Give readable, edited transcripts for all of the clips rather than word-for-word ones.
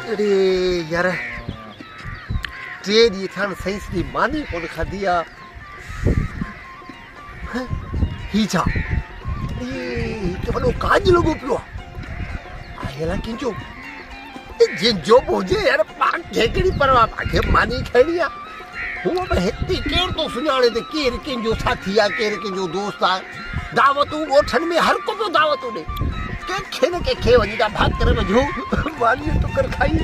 अरे यार टे डी थान सही सी मानी कोन खाधी आ ही छा ये तो बड़ो काज लोगो पियो आयला किंजो जे जो बोजे यार पाक जेकड़ी परवा पाके मानी खेड़िया हुआ में हेती केर तो सुनाणे ते केर किंजो साथी आ केर किंजो दोस्त आ दावतू गोठन में हर को दावतू दे के खेने के खे वनी दा भाग करे बजो मानी तो कर खाई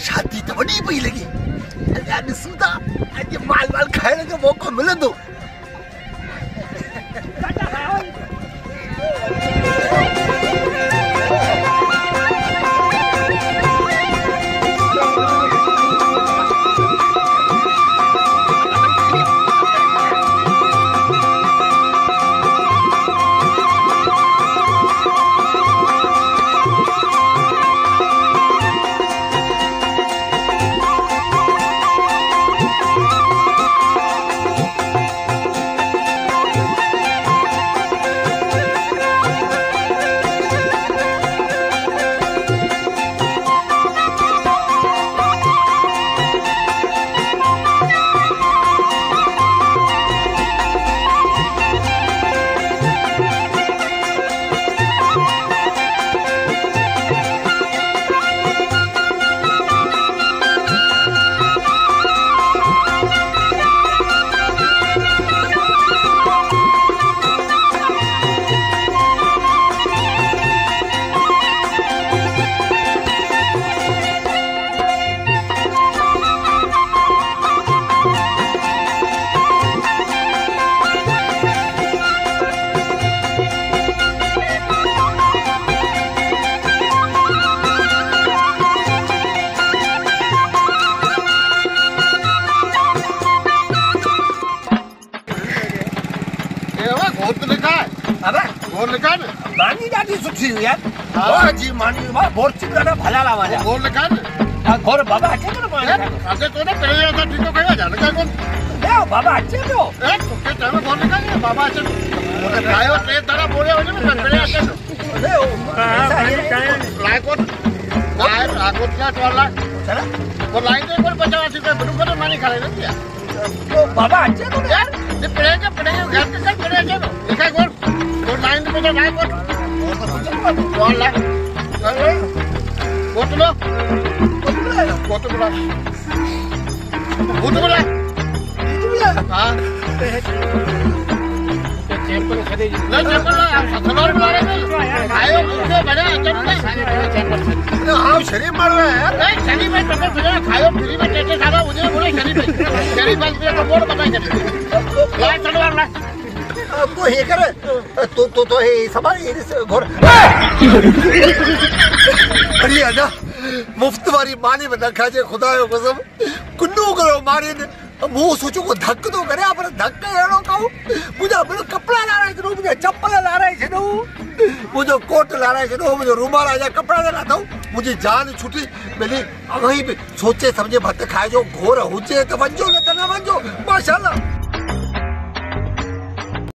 शादी तो बड़ी पई लगी यार सुदा आज माल खाने का मौका मिले तो गोर लिखा न मानी ॾाढी सुठी हुई यार वाह जी मानी वाह बोर चिकना भला लावा जा गोर लिखा न गोर बाबा अचे न पाण अचे तो न पहले असा ठीको कया जा लगा कोन ले बाबा अचे तो ए तो के टाइम गोर लिखा न बाबा अचे तो कायो टे तारा बोले वने न पहले अचे ले ऐसा ये कायो लाय कोन काय आगोत का टोला चला वो लाइन दे कोन 50 रुपए बडू को मानी खाले न दिया तो बाबा अचे तो यार ये पड़े घर के कर पड़े अचे तो लिखा गोर तो लाइन में लाइन कौन ला कोटलो हां चैंपल खरीद ले चैंपल ससुराल बुला रहे आयो मुझे बड़ा चैंपल हां शरीफ मार रहा है यार नहीं शरीफ में चैंपल फिर खायो फ्री में टेटे सारा मुझे बोले शरीफ में तो बोर्ड बताई कर लाइन सलवार ला तो हे करे तो हे सवाल ये घोर अरे आजा मुफ्त वाली मानी में न खाजे खुदायो कसम कुन्नू करो मारे ने मुंह सोचो को धक तो करे पर धक एड़ो कहू मुझे बड़ो कपड़ा ला रहे छनो मुझे चप्पल ला रहे छनो मुझे कोट ला रहे छनो मुझे रुमाल आजा कपड़ा ला दो मुझे जान छुटी मिली अगही सोचे समझे भत खाए जो घोर हुजे तो वंजो न त न वंजो माशाल्लाह।